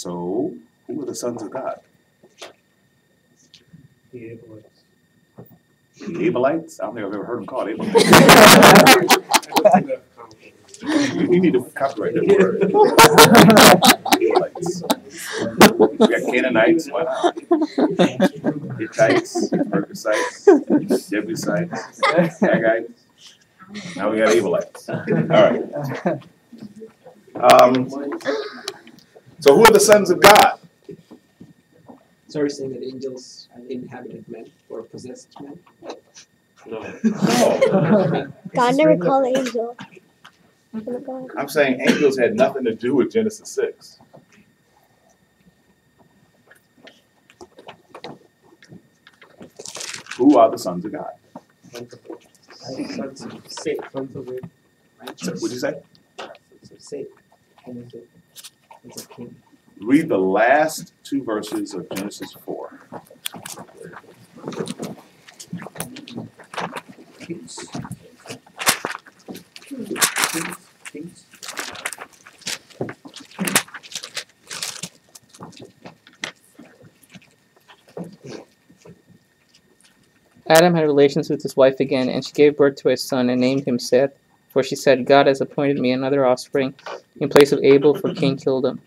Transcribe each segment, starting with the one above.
So, who were the sons of God? The Abites. The Abelites? I don't think I've ever heard them called Abelites. You need to copyright that word. Abelites. We got Canaanites, why not? Hittites, Pergasites, Jebusites, Haggites. Now we got Abelites. All right. So who are the sons of God? So are you saying that angels inhabited men or possessed men? No. God never called angel. I'm saying angels had nothing to do with Genesis 6. Who are the sons of God? Sons of Satan. Sons of Abraham. What'd you say? Sons of Satan. Sons of King. Read the last two verses of Genesis 4. Kings. Adam had relations with his wife again, and she gave birth to a son and named him Seth. For she said, God has appointed me another offspring in place of Abel, for Cain killed him.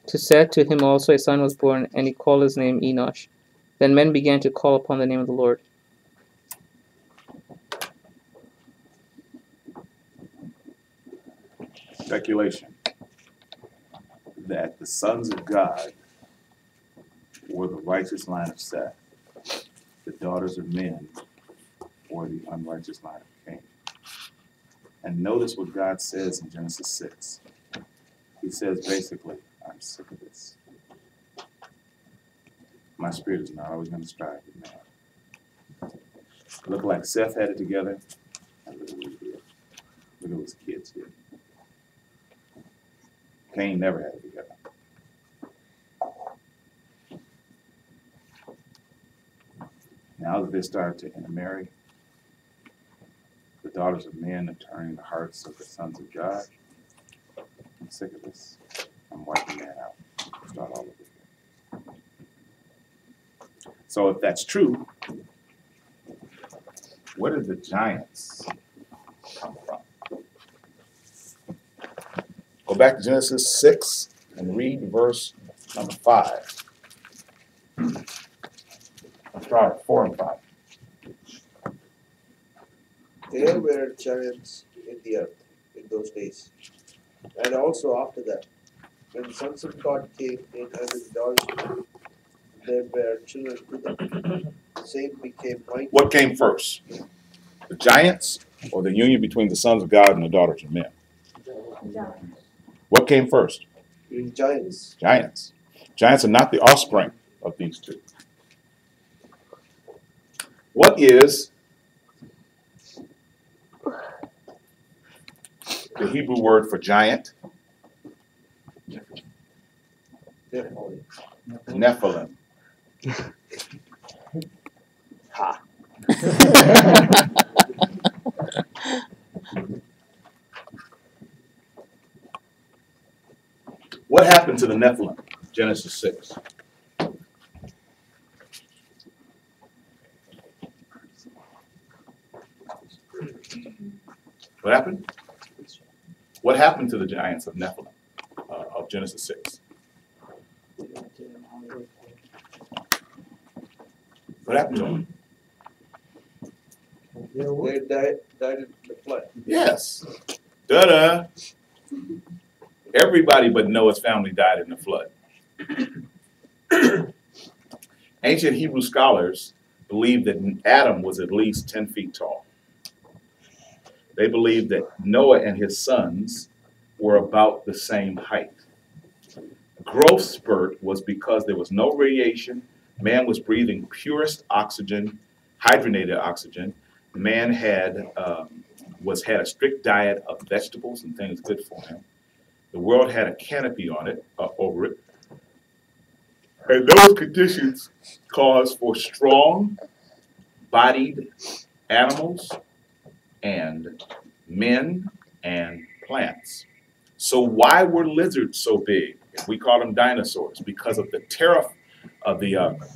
To Seth, to him also a son was born, and he called his name Enosh. Then men began to call upon the name of the Lord. Speculation that the sons of God were the righteous line of Seth. The daughters of men were the unrighteous line of Cain. And notice what God says in Genesis 6. He says basically, I'm sick of this. My spirit is not always going to strive with man. Look like Seth had it together, and look at what he did. Look at what his kids did. Cain never had it together. Now that they start to intermarry, the daughters of men are turning the hearts of the sons of God. I'm sick of this. I'm wiping that out. Start all over again. So if that's true, where did the giants come from? Go back to Genesis 6 and read verse number 5. Let's try 4 and 5. There were giants in the earth in those days, and also after that, when the sons of God came in and his daughters, there were children to them. The same became mighty. What came first? The giants or the union between the sons of God and the daughters of men? What came first? Giants. Giants. Giants are not the offspring of these two. What is the Hebrew word for giant? Nephilim. Ha. What happened to the Nephilim? Genesis 6. What happened? What happened to the giants of Nephilim of Genesis 6? What happened to them? They died in the flood. Yes. Da-da. Everybody but Noah's family died in the flood. Ancient Hebrew scholars believed that Adam was at least 10 feet tall. They believed that Noah and his sons were about the same height. Growth spurt was because there was no radiation. Man was breathing purest oxygen, hydrogenated oxygen. Man had a strict diet of vegetables and things good for him. The world had a canopy on it, over it. And those conditions caused for strong-bodied animals and men and plants. So why were lizards so big We call them dinosaurs because of the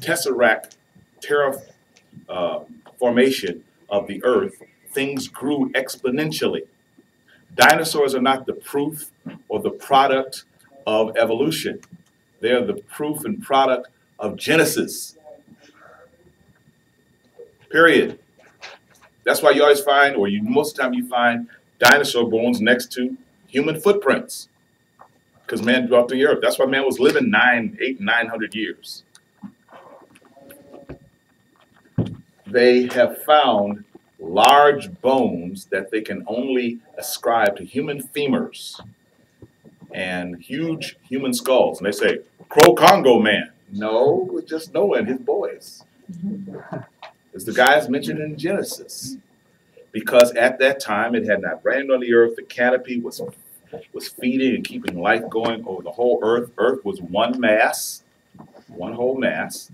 tesseract formation of the earth. Things grew exponentially. Dinosaurs are not the proof or the product of evolution. They're the proof and product of Genesis. Period. That's why you always find, or most of the time you find dinosaur bones next to human footprints. Because man dwelt the earth. That's why man was living 900 years. They have found large bones that they can only ascribe to human femurs and huge human skulls. And they say, Crow-Congo man. No, it was just Noah and his boys. It's the guys mentioned in Genesis. Because at that time it had not rained on the earth, the canopy was feeding and keeping life going over the whole earth. Earth was one mass, one whole mass,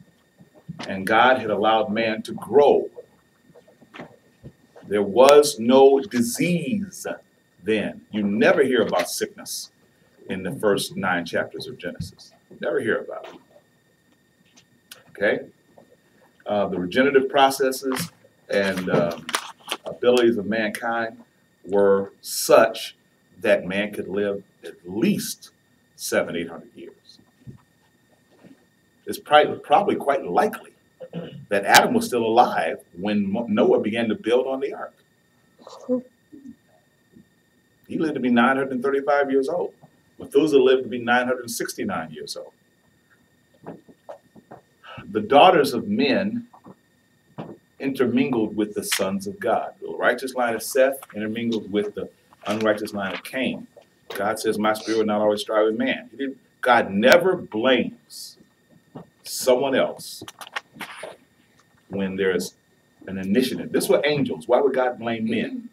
and God had allowed man to grow. There was no disease then. You never hear about sickness in the first 9 chapters of Genesis. Never hear about it. Okay? The regenerative processes and abilities of mankind were such that man could live at least 700-800 years. It's probably quite likely that Adam was still alive when Noah began to build on the ark. He lived to be 935 years old. Methuselah lived to be 969 years old. The daughters of men intermingled with the sons of God. The righteous line of Seth intermingled with the unrighteous line of Cain. God says, my spirit will not always strive with man. God never blames someone else when there's an initiative. This were angels. Why would God blame men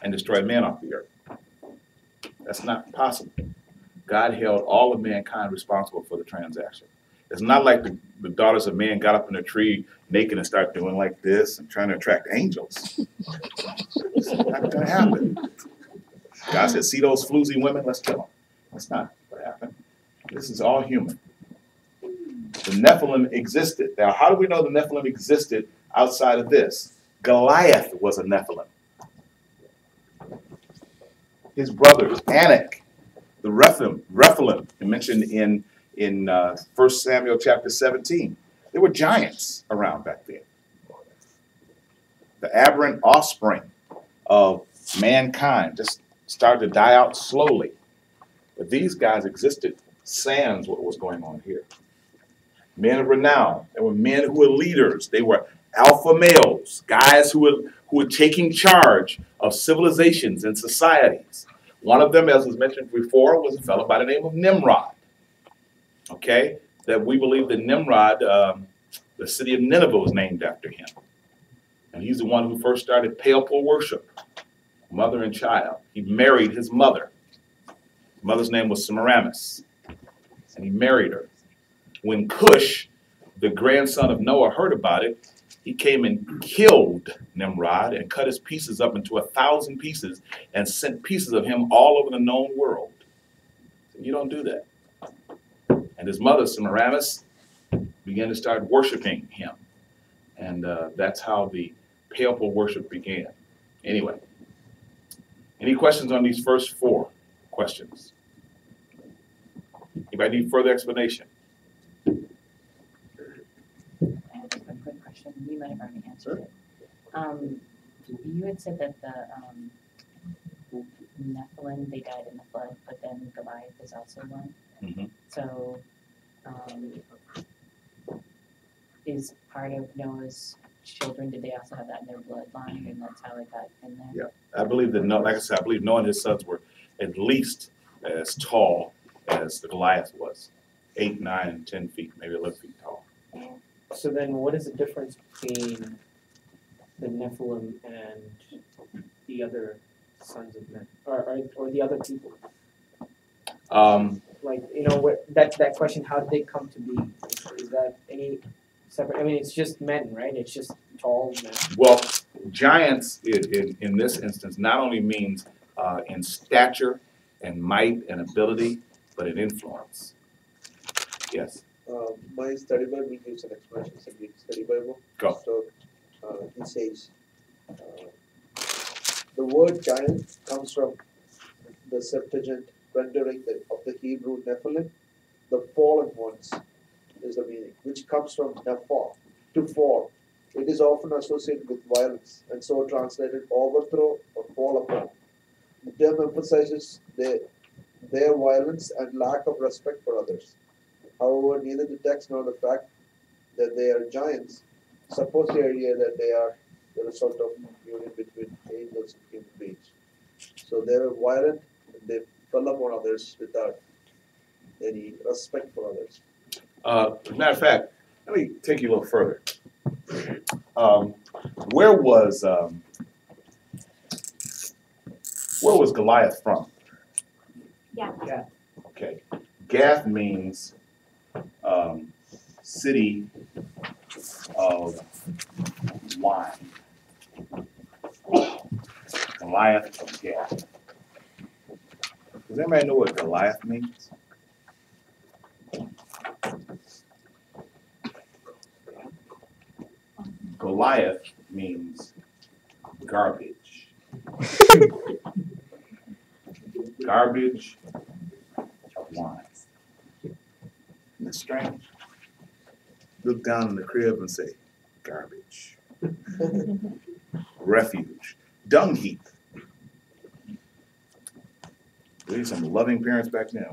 and destroy man off the earth? That's not possible. God held all of mankind responsible for the transaction. It's not like the daughters of men got up in a tree naked and started doing like this and trying to attract angels. It's not going to happen. God said, see those floozy women? Let's kill them. That's not what happened. This is all human. The Nephilim existed. Now, how do we know the Nephilim existed outside of this? Goliath was a Nephilim. His brothers, Anak, the Rephaim, mentioned in 1 Samuel chapter 17. There were giants around back then. The aberrant offspring of mankind just started to die out slowly. But these guys existed sans what was going on here. Men of renown. There were men who were leaders. They were alpha males, guys who were taking charge of civilizations and societies. One of them, as was mentioned before, was a fellow by the name of Nimrod. Okay, that we believe that Nimrod, the city of Nineveh, was named after him. And he's the one who first started pale pole worship, mother and child. He married his mother. His mother's name was Semiramis, and he married her. When Cush, the grandson of Noah, heard about it, he came and killed Nimrod and cut his pieces up into 1,000 pieces and sent pieces of him all over the known world. You don't do that. And his mother, Semiramis, began to start worshiping him. And that's how the pale pole worship began. Anyway, any questions on these first 4 questions? Anybody need further explanation? I have just a quick question. You might have already answered it. You had said that the Nephilim, they died in the flood, but then Goliath is also one. Mm-hmm. So, is part of Noah's children, did they also have that in their bloodline, and that's how it got in there? Yeah, I believe that, like I said, I believe Noah and his sons were at least as tall as the Goliath was. 8, 9, 10 feet, maybe 11 feet tall. So then what is the difference between the Nephilim and the other sons of men, or the other people? Like, you know, that question, how did they come to be? Is that any separate? I mean, it's just men, right? It's just tall men. Well, giants in this instance not only means in stature and might and ability, but in influence. Yes. My study Bible gives an explanation. It's a Greek study Bible. Go. So it says the word giant comes from the Septuagint rendering of the Hebrew Nephilim, the fallen ones is the meaning, which comes from nephal, to fall. It is often associated with violence and so translated overthrow or fall upon. The term emphasizes their violence and lack of respect for others. However, neither the text nor the fact that they are giants support the idea that they are the result of union between angels and human beings. So they were violent and they fell upon others without any respect for others. As a matter of fact, let me take you a little further. Where was Goliath from? Yeah. Okay. Gath means city of wine. Goliath of Gath. Does anybody know what Goliath means? Goliath means garbage. Garbage of wine. Isn't that strange? Look down in the crib and say, garbage. Refuge. Dung heap. Were these some loving parents back then?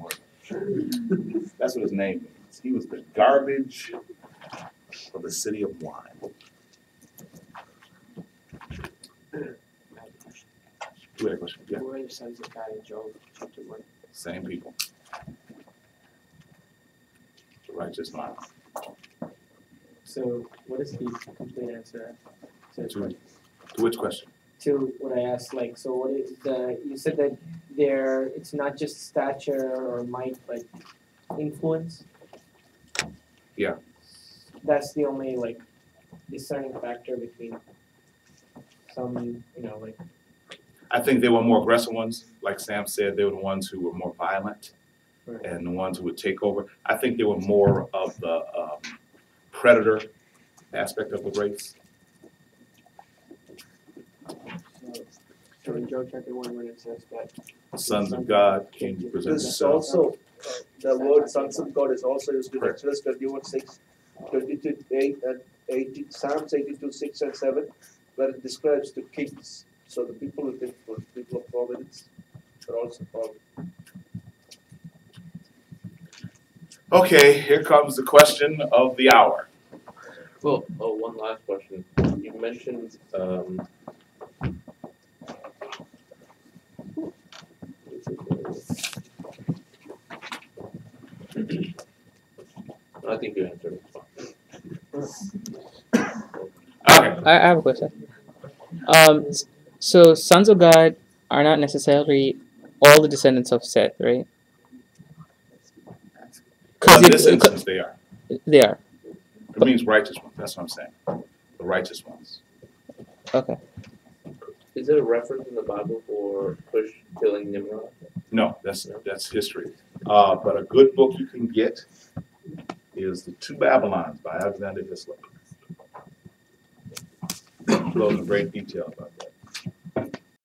That's what his name means. He was the garbage of the city of wine. You had a question? Yeah. Who are the sons of God in Job chapter 1? Same people. The righteous line. So what is the complete answer To which question? to what I asked? Like, so what is you said that it's not just stature or might, but influence? Yeah. That's the only like discerning factor between some, like. I think they were more aggressive ones. Like Sam said, they were the ones who were more violent Right. and the ones who would take over. I think they were more of the predator aspect of the race. So in Job chapter 1, when it says that Sons of God came to present This is themselves. also, the word sons of God is also used in Correct. Exodus 21:6, 22:8 and 18, Psalms 82:6 and 7, where it describes the kings. So the people with influence, people of providence, are also called. Okay, here comes the question of the hour. Well, one last question. You mentioned I think you answered it. Okay. I have a question. So sons of God are not necessarily all the descendants of Seth, right? In this instance, they are. They are. It means righteous ones. That's what I'm saying. The righteous ones. Okay. Is there a reference in the Bible for Cush killing Nimrod? No, that's history. But a good book you can get is The Two Babylons by Alexander Hislop. Goes in great detail about that.